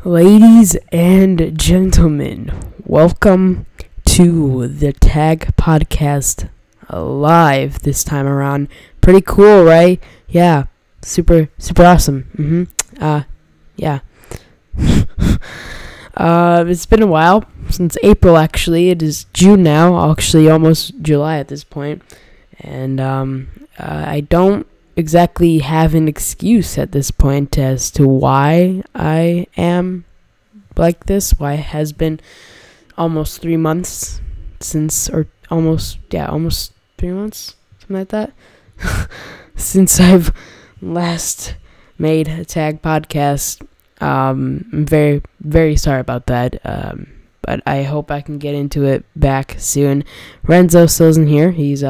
Ladies and gentlemen, welcome to the Tag Podcast live this time around. Pretty cool, right? Yeah, super awesome. Yeah. It's been a while since April. Actually, it is June now. Actually, almost July at this point, and I don't exactly have an excuse at this point as to why I am like this. Why it has been almost 3 months since, or almost 3 months, something like that, since I've last made a Tag Podcast. I'm very sorry about that. But I hope I can get into it back soon. Renzo still isn't here. He's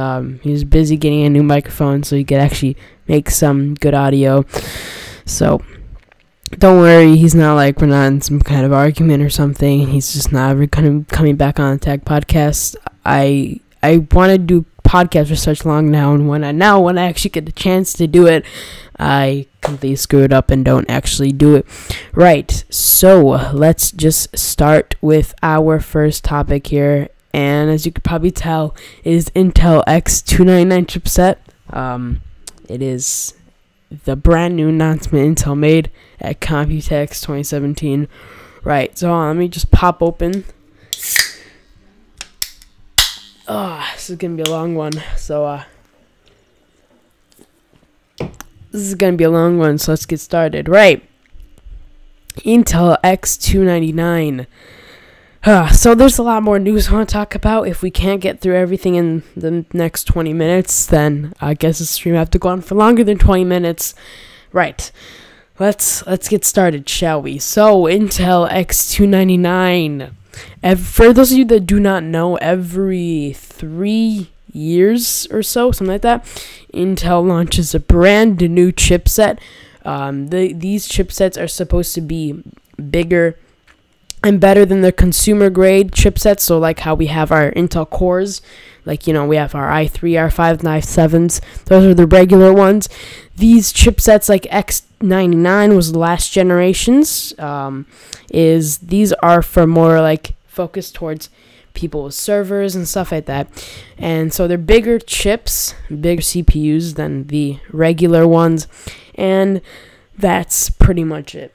busy getting a new microphone so he could actually make some good audio. So don't worry, he's not like we're not in some kind of argument or something. He's just not coming back on the Tag Podcast. I want to do podcasts for such long now, and when I actually get the chance to do it, I completely screw it up and don't actually do it right. So let's just start with our first topic here, and as you could probably tell, it is Intel X299 chipset. It is the brand new announcement Intel made at Computex 2017. Right, so let me just pop open. This is gonna be a long one. So let's get started. Right, Intel X299. So there's a lot more news I want to talk about. If we can't get through everything in the next 20 minutes, then I guess the stream will have to go on for longer than 20 minutes. Right, let's get started, shall we? So Intel X299. For those of you that do not know, every 3 years or so, something like that, Intel launches a brand new chipset. These chipsets are supposed to be bigger and better than the consumer grade chipsets. So like how we have our Intel cores, like, you know, we have our i3, r5, and i7s. Those are the regular ones. These chipsets, like X99 was the last generations, these are for more like focused towards people with servers and stuff like that. And so they're bigger chips, bigger CPUs than the regular ones. And that's pretty much it.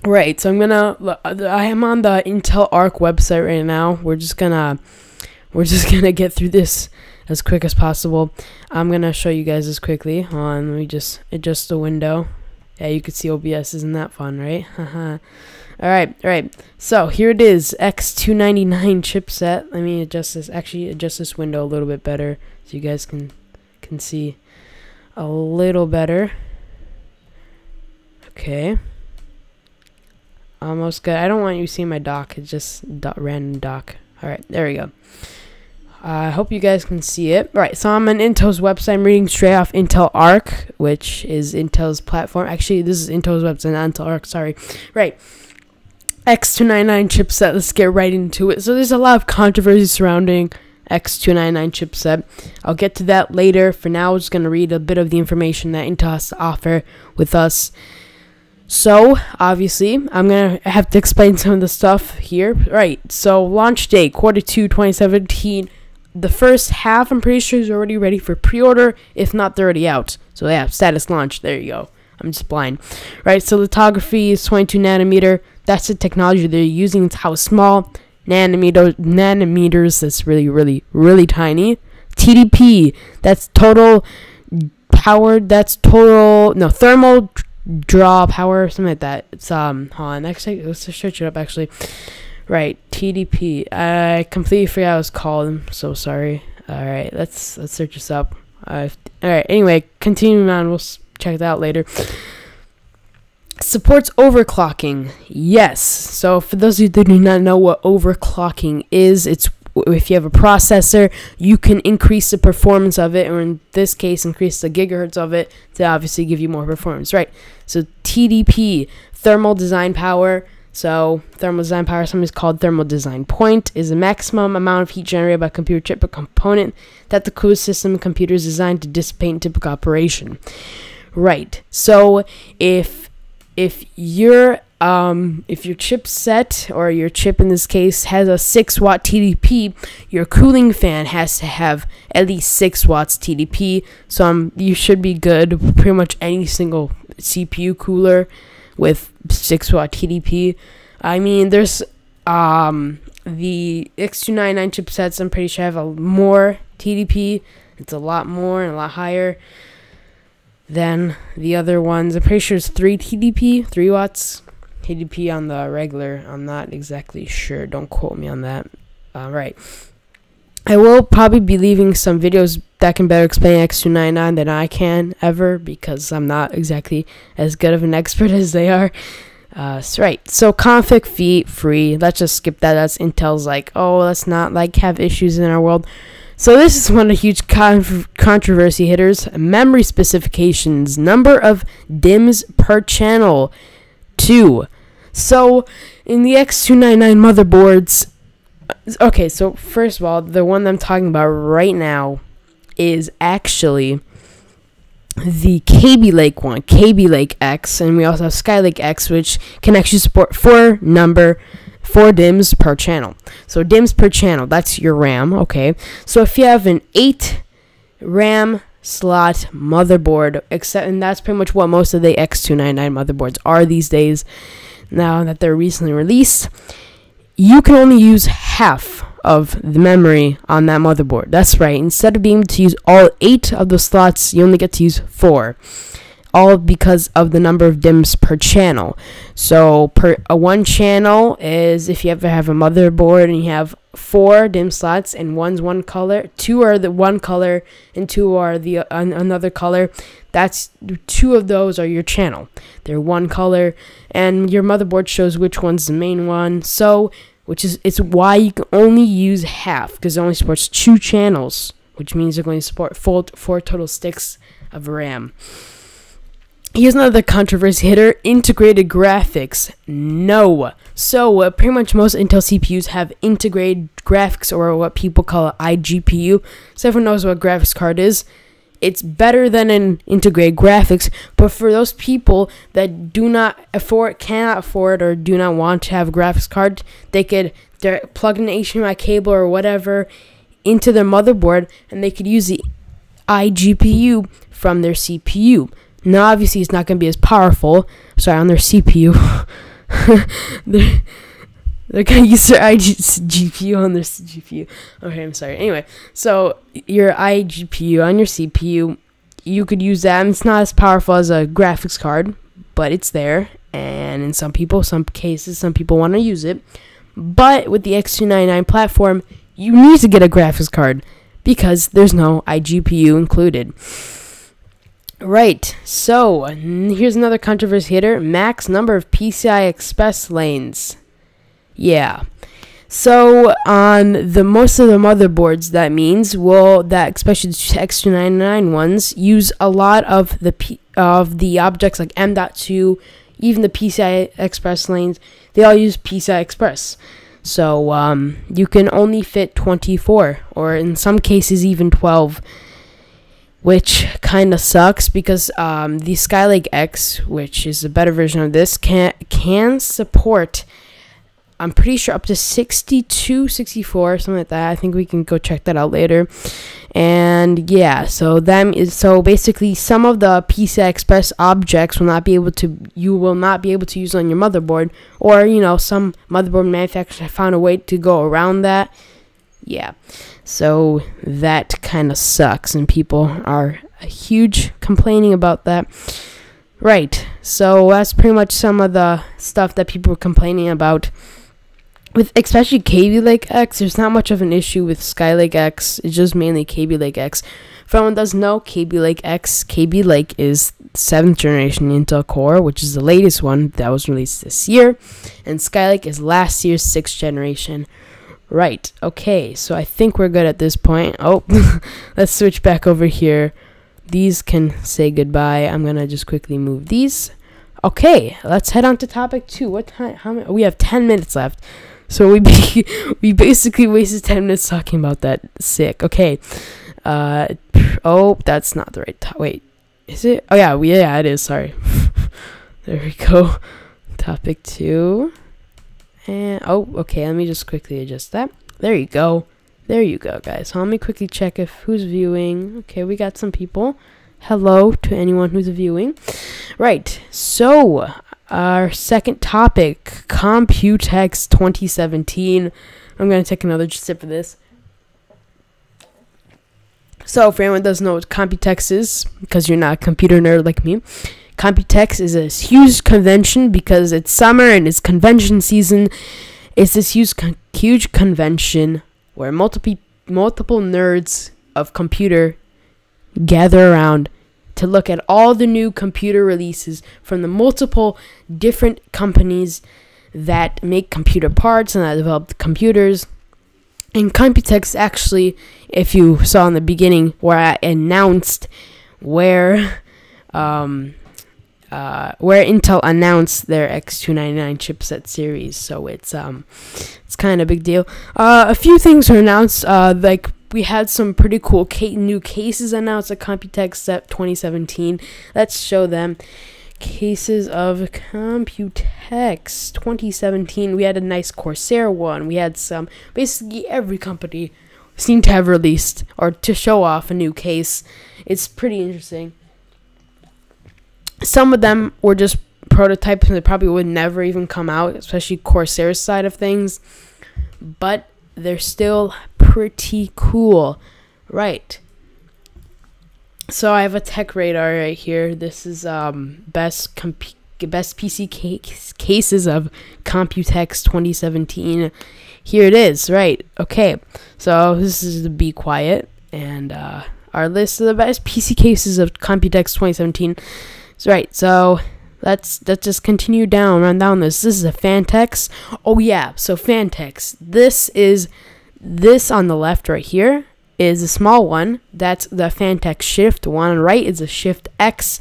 Right, so I am on the Intel Arc website right now. We're just gonna get through this as quick as possible. I'm gonna show you guys this quickly. Hold on, let me just adjust the window. Yeah, you can see OBS. Isn't that fun, right? Alright. So here it is, X299 chipset. Let me adjust this window a little bit better so you guys can see a little better. Okay. Almost good. I don't want you seeing my dock. It's just random dock. Alright, there we go. I hope you guys can see it. Right, so I'm on Intel's website. I'm reading straight off Intel Arc, which is Intel's platform. Actually, this is Intel's website, not Intel Arc, sorry. Right, X299 chipset. Let's get right into it. So there's a lot of controversy surrounding X299 chipset. I'll get to that later. For now, I'm just going to read a bit of the information that Intel has to offer with us. So, obviously, I'm going to have to explain some of the stuff here. Right, so launch date, Q2 2017. The first half, I'm pretty sure, is already ready for pre-order. If not, they're already out. So, yeah, status launch. There you go. I'm just blind. Right, so lithography is 22 nanometer. That's the technology they're using. It's how small. Nanometers, that's really tiny. TDP, that's total power. That's total, no, thermal draw power, something like that. It's hold on, actually, let's search it up. Actually, right, TDP. I completely forgot what it's called. I'm so sorry. All right, let's search this up. All right. Anyway, continuing on, we'll check that out later. Supports overclocking. Yes. So for those of you that do not know what overclocking is, it's if you have a processor, you can increase the performance of it, or in this case, increase the gigahertz of it to obviously give you more performance, right? So TDP, thermal design power. So thermal design power, sometimes called thermal design point, is the maximum amount of heat generated by a computer chip or component that the cooling system of computer is designed to dissipate in typical operation. Right. So if if your chipset, or your chip in this case, has a 6-watt TDP, your cooling fan has to have at least 6 watts TDP. So you should be good. Pretty much any single CPU cooler with 6-watt TDP. I mean, there's the X299 chipsets, I'm pretty sure, have a more TDP. It's a lot more and a lot higher than the other ones. I'm pretty sure it's 3 TDP, 3 watts TDP on the regular. I'm not exactly sure. Don't quote me on that. Right. I will probably be leaving some videos that can better explain X299 than I can ever, because I'm not exactly as good of an expert as they are. Right. So config free. Let's just skip that. That's Intel's like, oh, let's not like have issues in our world. So this is one of the huge controversy hitters. Memory specifications. Number of DIMMs per channel. 2. So in the X299 motherboards, okay, so first of all, the one that I'm talking about right now is actually the Kaby Lake one, Kaby Lake X, and we also have Skylake X, which can actually support 4 DIMMs per channel. So DIMMs per channel, that's your RAM, okay? So if you have an 8 RAM slot motherboard, and that's pretty much what most of the X299 motherboards are these days, now that they're recently released, you can only use half of the memory on that motherboard. That's right. Instead of being able to use all 8 of the slots, you only get to use 4. All because of the number of DIMMs per channel. So per one channel is, if you ever have a motherboard and you have 4 DIMM slots and one's one color, 2 are the one color and 2 are the another color, that's 2 of those are your channel. They're one color, and your motherboard shows which one's the main one. So it's why you can only use half, because it only supports 2 channels, which means you're going to support 4 total sticks of RAM. Here's another controversy hitter: integrated graphics. No. So pretty much most Intel CPUs have integrated graphics, or what people call an iGPU. So everyone knows what a graphics card is. It's better than an integrated graphics, but for those people that cannot afford, or do not want to have a graphics card, they could plug in an HDMI cable or whatever into their motherboard, and they could use the iGPU from their CPU. Now, obviously, it's not going to be as powerful. Sorry, on their CPU. They're going to use their iGPU on their GPU. Okay, I'm sorry. Anyway, so your iGPU on your CPU, you could use that. And it's not as powerful as a graphics card, but it's there. And in some cases, some people want to use it. But with the X299 platform, you need to get a graphics card because there's no iGPU included. Right, so here's another controversy hitter: max number of PCI Express lanes. Yeah, so on most of the motherboards, that means, well, that especially the X299 ones use a lot of the objects like M.2, even the PCI Express lanes. They all use PCI Express. So you can only fit 24, or in some cases even 12. Which kind of sucks, because the Skylake X, which is a better version of this, can support, I'm pretty sure, up to 62, 64, something like that. I think we can go check that out later. And yeah, so basically some of the PCI Express objects you will not be able to use on your motherboard, or some motherboard manufacturers have found a way to go around that. Yeah, so that kind of sucks, and people are huge complaining about that. Right, so that's pretty much some of the stuff that people are complaining about. With especially Kaby Lake X, there's not much of an issue with Skylake X. It's just mainly Kaby Lake X. For anyone who doesn't know, Kaby Lake X, Kaby Lake is 7th generation Intel Core, which is the latest one that was released this year, and Skylake is last year's 6th generation. Right, okay, so I think we're good at this point. Oh, let's switch back over here. These can say goodbye. I'm going to just quickly move these. Okay, let's head on to topic 2. What time? How many? We have 10 minutes left. So we basically wasted 10 minutes talking about that. Sick. Okay. Oh, that's not the right Wait, is it? Oh, yeah, it is. Sorry. There we go. Topic 2. And, okay, let me just quickly adjust that. There you go. There you go, guys. So let me quickly check if who's viewing. Okay, we got some people. Hello to anyone who's viewing. Right, so our second topic, Computex 2017. I'm going to take another sip of this. So, for anyone who doesn't know what Computex is, because you're not a computer nerd like me, Computex is a huge convention because it's summer and it's convention season. It's this huge convention where multiple nerds of computer gather around to look at all the new computer releases from the multiple different companies that make computer parts and that develop computers. And Computex actually, if you saw in the beginning, where I announced where Intel announced their X299 chipset series, so it's kind of a big deal. A few things were announced, like we had some pretty cool new cases announced at Computex 2017. Let's show them. Cases of Computex 2017. We had a nice Corsair one. We had some, basically every company seemed to have released or to show off a new case. It's pretty interesting. Some of them were just prototypes and they probably would never even come out, especially Corsair's side of things. But they're still pretty cool. Right. So I have a tech radar right here. This is best PC cases of Computex 2017. Here it is. Right. Okay. So this is the Be Quiet and our list of the best PC cases of Computex 2017. Right, so let's just continue run down this. This is a Fantex. Oh yeah, so Fantex. This on the left right here is a small one. That's the Fantex Shift. The one on the right is a Shift X.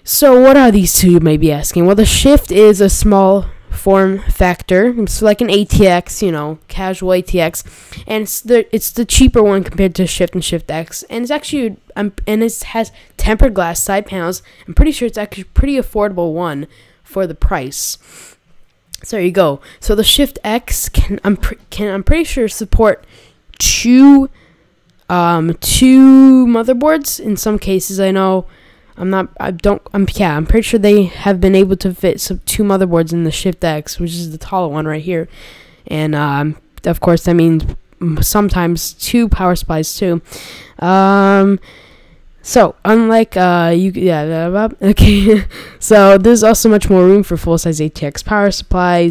So what are these two, you may be asking? Well, the Shift is a small form factor. It's like an ATX, casual ATX, and it's the cheaper one compared to Shift and Shift X, and it's actually and it has tempered glass side panels. I'm pretty sure it's actually a pretty affordable one for the price. So there you go. So the Shift X I'm pretty sure support two motherboards in some cases. I know. I'm pretty sure they have been able to fit two motherboards in the Shift X, which is the taller one right here. And, of course, that means sometimes two power supplies too. So, unlike, okay. So, there's also much more room for full-size ATX power supply.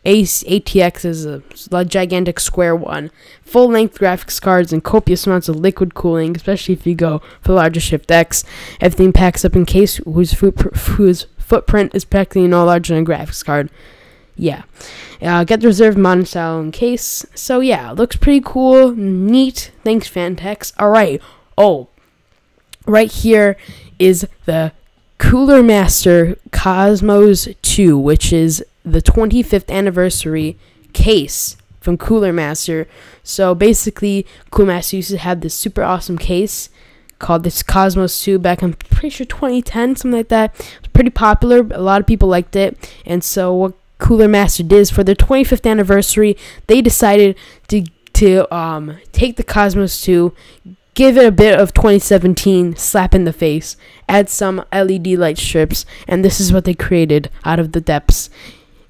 ATX is a gigantic square one, full-length graphics cards, and copious amounts of liquid cooling, especially if you go for the larger Shift X. Everything packs up in case whose footprint is practically no larger than a graphics card. Yeah. Get the reserved modern style in case. So yeah, looks pretty cool, neat. Thanks, Fantex. Alright. Oh, right here is the Cooler Master Cosmos 2, which is the 25th anniversary case from Cooler Master. So basically, Cooler Master used to have this super awesome case called this Cosmos 2 back in, pretty sure, 2010, something like that. It was pretty popular. A lot of people liked it. And so what Cooler Master did is for their 25th anniversary, they decided to take the Cosmos 2, give it a bit of 2017 slap in the face, add some LED light strips, and this is what they created out of the depths.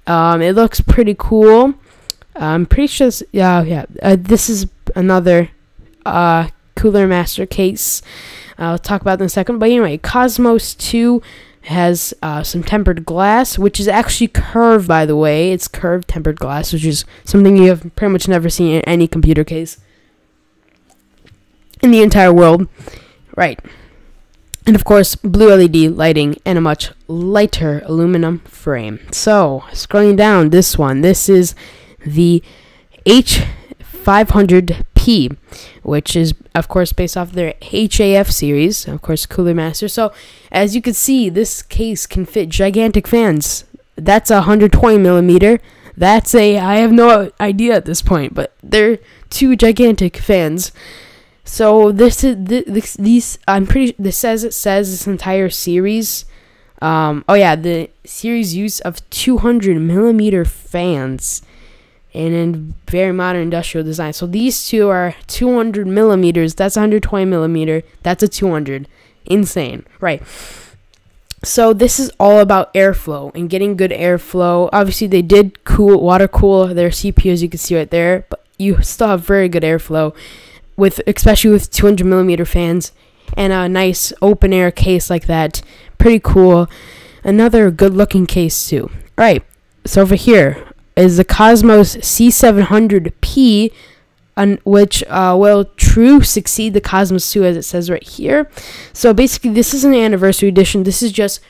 It looks pretty cool. I'm pretty sure this is another Cooler Master case. I'll talk about it in a second. But anyway, Cosmos 2 has some tempered glass, which is actually curved, by the way. It's curved tempered glass, which is something you have pretty much never seen in any computer case in the entire world. Right. And of course, blue LED lighting and a much lighter aluminum frame. So, scrolling down, this is the H500P, which is, of course, based off their HAF series, of course, Cooler Master. So, as you can see, this case can fit gigantic fans. That's 120 millimeter. I have no idea at this point, but they're two gigantic fans. So this is these. I'm pretty. This says this entire series Oh yeah, the series use of 200 millimeter fans and in very modern industrial design. So these two are 200 millimeters. That's 120 millimeter. That's a 200. Insane, right? So this is all about airflow and getting good airflow. Obviously, they did water cool their CPU, as you can see right there, but you still have very good airflow, especially with 200 millimeter fans and a nice open air case like that. Pretty cool. Another good looking case too. Right. So over here is the Cosmos C700P, which will true succeed the Cosmos 2, as it says right here. So basically, this is an anniversary edition. This is just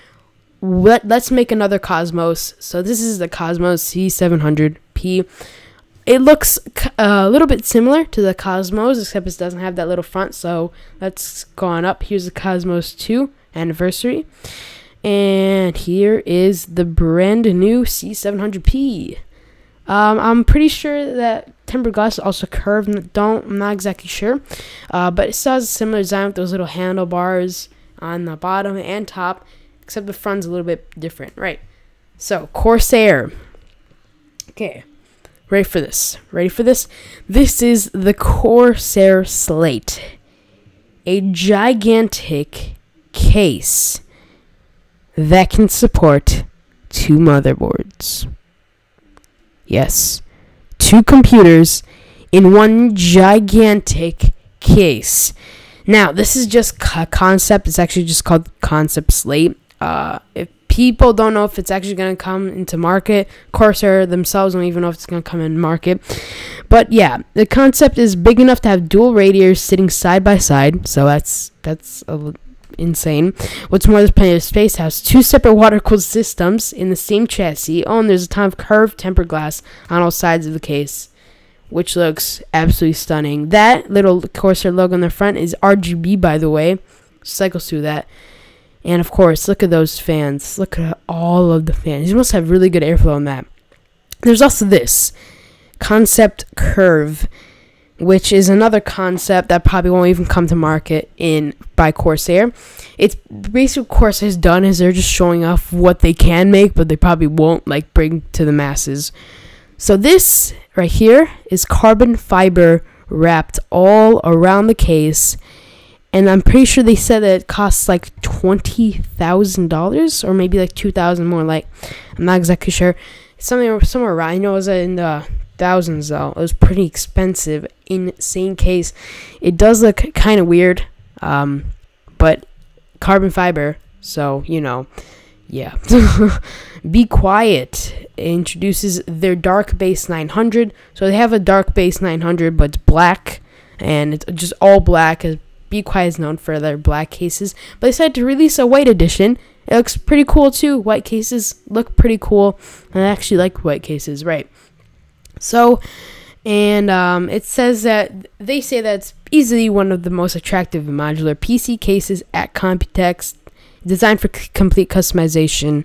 let's make another Cosmos. So this is the Cosmos C700P. It looks a little bit similar to the Cosmos, except it doesn't have that little front. So let's go on up. Here's the Cosmos 2 anniversary. And here is the brand new C700P. I'm pretty sure that tempered glass is also curved. I'm not exactly sure. But it still has a similar design with those little handlebars on the bottom and top, except the front's a little bit different. Right. So, Corsair. Okay. Ready for this? This is the Corsair Slate. A gigantic case that can support 2 motherboards. Yes, 2 computers in one gigantic case. Now, this is just a concept. It's actually just called Concept Slate. If people don't know if it's actually going to come into market, Corsair themselves don't even know if it's going to come in market. But yeah, the concept is big enough to have dual radiators sitting side by side. So that's insane. What's more, there's plenty of space. Has 2 separate water-cooled systems in the same chassis. Oh, and there's a ton of curved tempered glass on all sides of the case, which looks absolutely stunning. That little Corsair logo on the front is RGB, by the way. Cycles through that. And of course, look at those fans. Look at all of the fans. You must have really good airflow on that. There's also this Concept Curve, which is another concept that probably won't even come to market by Corsair. It's basically what Corsair's done is they're just showing off what they can make, but they probably won't bring to the masses. So this right here is carbon fiber wrapped all around the case, and I'm pretty sure they said that it costs $20,000 or maybe $2,000 more. I'm not exactly sure. Somewhere around. I know it was in the thousands though. It was pretty expensive, insane case. It does look kind of weird, but carbon fiber, so yeah. Be Quiet introduces their Dark Base 900. So they have a Dark Base 900, but it's black, and it's just all black. As Be Quiet is known for their black cases, but they decided to release a white edition. It looks pretty cool too. White cases look pretty cool, and I actually like white cases, right? So, and it says that they say that it's easily one of the most attractive and modular PC cases at Computex, designed for complete customization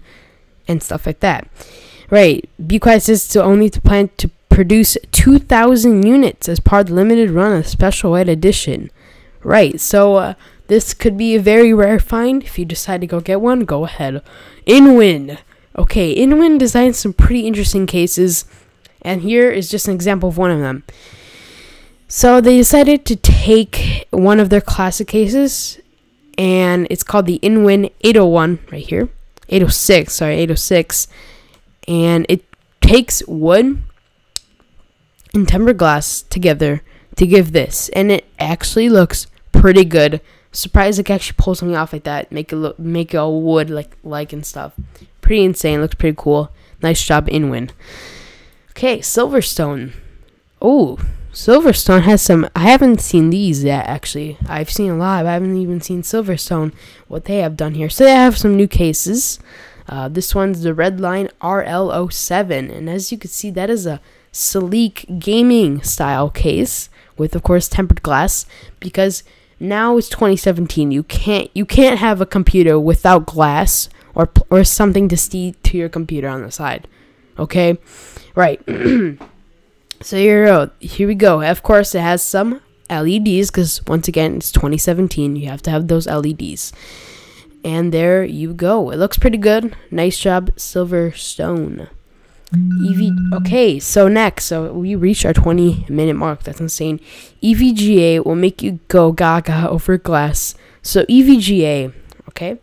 and stuff like that. Right. Be Quiet says to only plan to produce 2,000 units as part of the limited run of special white edition. Right. So this could be a very rare find. If you decide to go get one, go ahead. Inwin. Okay, Inwin designed some pretty interesting cases. And here is just an example of one of them. So they decided to take one of their classic cases, and it's called the Inwin 801 right here. 806. And it takes wood and tempered glass together to give this. And it actually looks pretty good. Surprised it can actually pull something off like that. Make it all wood like and stuff. Pretty insane. Looks pretty cool. Nice job, Inwin. Okay, Silverstone. Oh, Silverstone has some. I haven't seen these yet, actually. I've seen a lot, but I haven't even seen Silverstone, what they have done here. So they have some new cases. This one's the Redline RL07. And as you can see, that is a sleek gaming style case with, of course, tempered glass. Because now it's 2017. You can't have a computer without glass or something to stick to your computer on the side. Okay? Right. So here we go. Of course, it has some LEDs because, once again, it's 2017. You have to have those LEDs. And there you go. It looks pretty good. Nice job, Silverstone. Okay, so next, we reached our 20-minute mark. That's insane. EVGA will make you go gaga over glass. So EVGA, okay,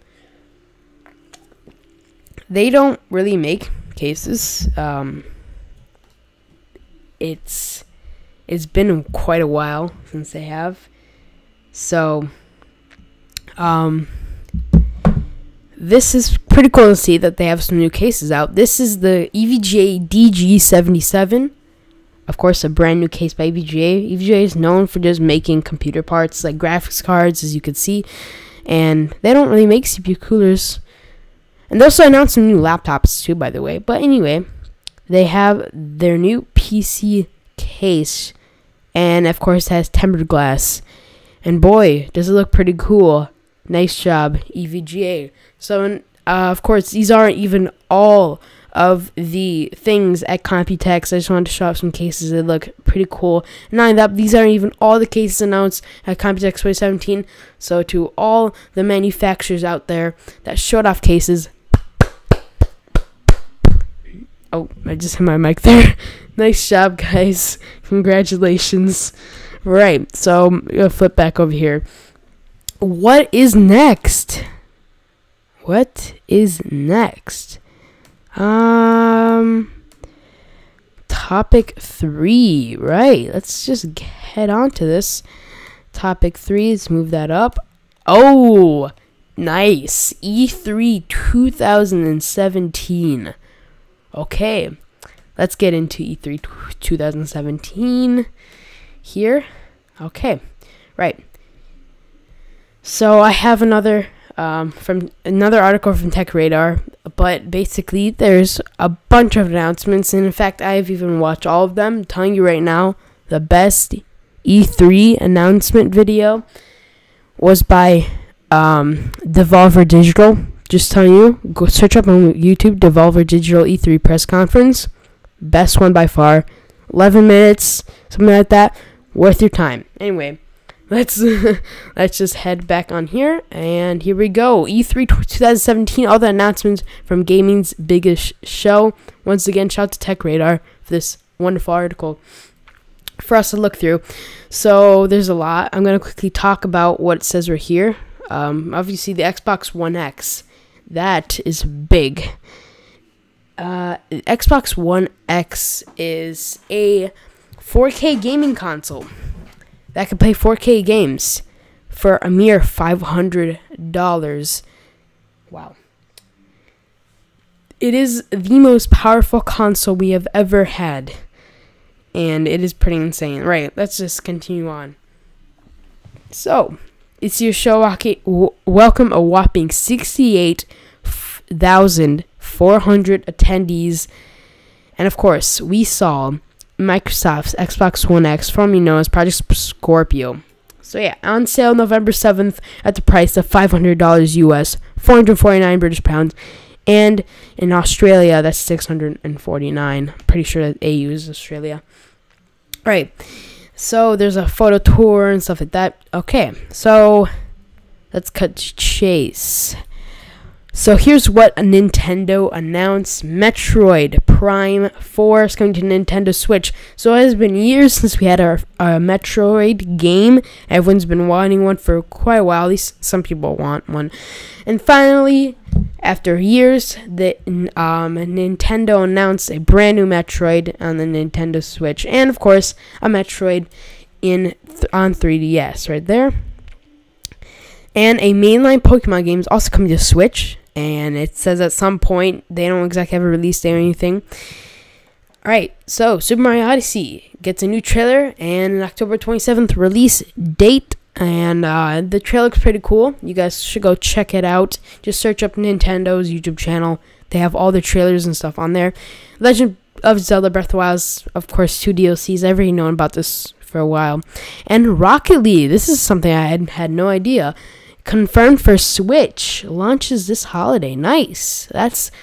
they don't really make cases. It's been quite a while since they have. So this is pretty cool to see that they have some new cases out. This is the EVGA DG77. Of course, a brand new case by EVGA. EVGA is known for just making computer parts like graphics cards, as you can see. And they don't really make CPU coolers. And they also announced some new laptops too, by the way. But anyway, they have their new PC case. And of course, it has tempered glass. And boy, does it look pretty cool. Nice job, EVGA. So, of course, these aren't even all of the things at Computex. I just wanted to show off some cases that look pretty cool. Not only that, these aren't even all the cases announced at Computex 2017. So, to all the manufacturers out there that showed off cases. Oh, I just hit my mic there. Nice job, guys. Congratulations. Right, so I'm going to flip back over here. What is next? What is next? Topic 3. Right, let's just head on to this. Topic 3, let's move that up. Oh, nice. E3 2017. Okay, let's get into E3 2017 here. Okay, right. So I have another article from Tech Radar, but basically there's a bunch of announcements, and in fact I've even watched all of them. I'm telling you right now, the best E3 announcement video was by Devolver Digital. Just telling you, go search up on YouTube, Devolver Digital E3 press conference. Best one by far. 11 minutes, something like that. Worth your time. Anyway, let's just head back on here, and here we go. E3 2017, all the announcements from gaming's biggest show. Once again, shout out to Tech Radar for this wonderful article for us to look through. So there's a lot. I'm going to quickly talk about what it says right here. Obviously, the Xbox One X. That is big. Xbox One X is a 4K gaming console that can play 4K games for a mere $500. Wow. It is the most powerful console we have ever had. And it is pretty insane. Right, let's just continue on. So, it's your show. Welcome a whopping 68,400 attendees. And of course, we saw Microsoft's Xbox One X, formerly known as Project Scorpio. So yeah, on sale November 7th at the price of $500 US, 449 British pounds. And in Australia, that's 649. Pretty sure that AU is Australia. Right. So there's a photo tour and stuff like that. Okay, so let's cut to chase. So here's what Nintendo announced. Metroid Prime 4 is coming to Nintendo Switch. So it has been years since we had our Metroid game. Everyone's been wanting one for quite a while. At least some people want one. And finally, after years, Nintendo announced a brand new Metroid on the Nintendo Switch. And, of course, a Metroid on 3DS right there. And a mainline Pokemon game is also coming to Switch. And it says at some point, they don't exactly have a release date or anything. Alright, so Super Mario Odyssey gets a new trailer and an October 27th release date. And the trailer looks pretty cool. You guys should go check it out. Just search up Nintendo's YouTube channel. They have all the trailers and stuff on there. Legend of Zelda Breath of the Wild, of course, 2 DLCs. I've already known about this for a while. And Rocket League. This is something I had no idea. Confirmed for Switch. Launches this holiday. Nice.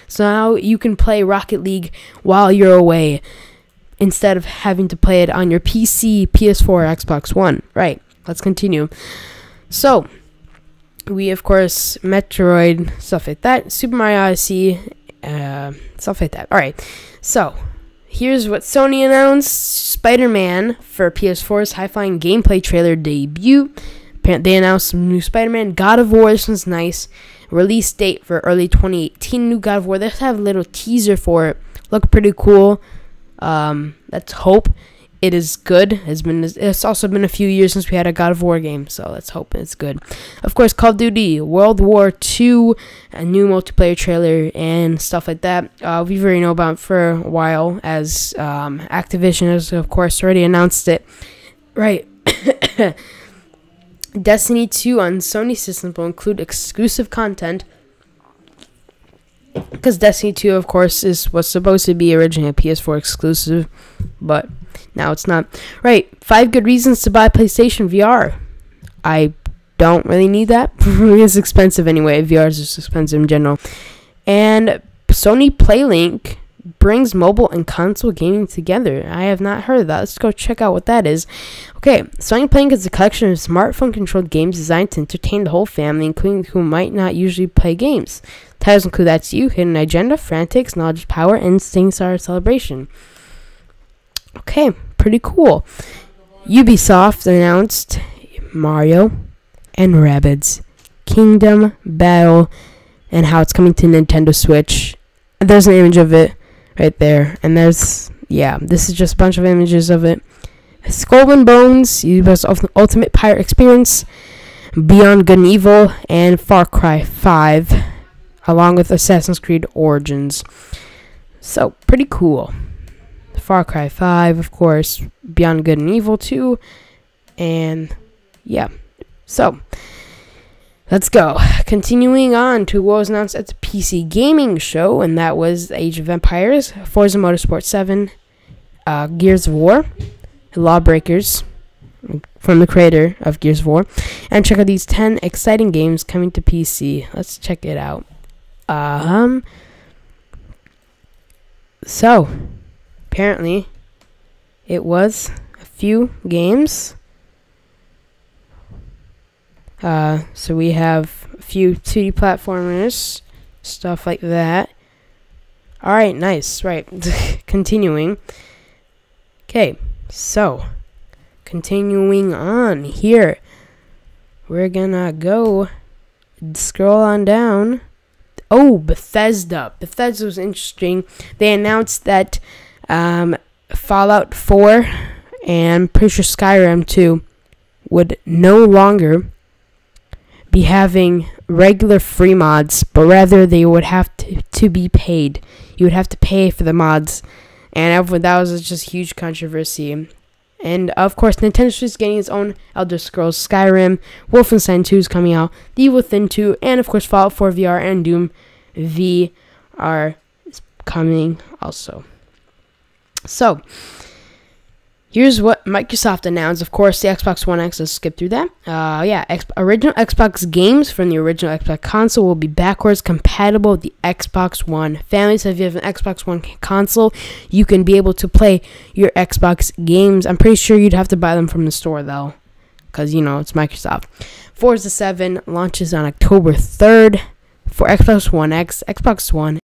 So now you can play Rocket League while you're away, instead of having to play it on your PC, PS4, or Xbox One. Right. Let's continue. So, We, of course, Metroid, stuff like that. Super Mario Odyssey, stuff like that. Alright, so here's what Sony announced. Spider-Man for PS4's high-flying gameplay trailer debut. They announced some new Spider-Man. God of War, this one's nice. Release date for early 2018. New God of War. They have a little teaser for it. Look pretty cool. Let's hope it is good. It's also been a few years since we had a God of War game, so let's hope it's good. Of course, Call of Duty World War II, a new multiplayer trailer and stuff like that. We've already known about it for a while, as Activision has, of course, already announced it. Right. Destiny 2 on Sony systems will include exclusive content, because Destiny 2, of course, was supposed to be originally a PS4 exclusive, but now it's not. Right, 5 good reasons to buy PlayStation VR. I don't really need that. It's expensive anyway. VR is just expensive in general. And Sony PlayLink brings mobile and console gaming together. I have not heard of that. Let's go check out what that is. Okay, Sony PlayLink is a collection of smartphone-controlled games designed to entertain the whole family, including who might not usually play games. Titles include That's You, Hidden Agenda, Frantics, Knowledge Power, and SingStar Celebration. Okay, pretty cool. Ubisoft announced Mario and Rabbids Kingdom Battle and how it's coming to Nintendo Switch. There's an image of it right there, and this is just a bunch of images of it. Skull and Bones, Ubisoft's Ultimate Pirate Experience, Beyond Good and Evil, and Far Cry 5, along with Assassin's Creed Origins. So, pretty cool. Far Cry 5, of course, Beyond Good and Evil 2, and yeah. So, let's go. Continuing on to what was announced at the PC Gaming Show, and that was Age of Empires, Forza Motorsport 7, Gears of War, Lawbreakers, from the creator of Gears of War, and check out these 10 exciting games coming to PC. Let's check it out. So, apparently, it was a few games. So we have a few 2D platformers, stuff like that. Alright, nice. Right. Continuing. Okay, so continuing on here. We're gonna go scroll on down. Oh, Bethesda. Bethesda was interesting. They announced that Fallout 4 and pretty sure Skyrim 2 would no longer be having regular free mods, but rather they would have to be paid. You would have to pay for the mods, and that was just huge controversy. And of course, Nintendo is getting its own Elder Scrolls Skyrim, Wolfenstein 2 is coming out, The Evil Within 2, and of course Fallout 4 VR and Doom VR is coming also. So, here's what Microsoft announced. Of course, the Xbox One X, let's skip through that. Original Xbox games from the original Xbox console will be backwards compatible with the Xbox One family. So if you have an Xbox One console, you can be able to play your Xbox games. I'm pretty sure you'd have to buy them from the store, though, because, it's Microsoft. Forza 7 launches on October 3rd for Xbox One X, Xbox One,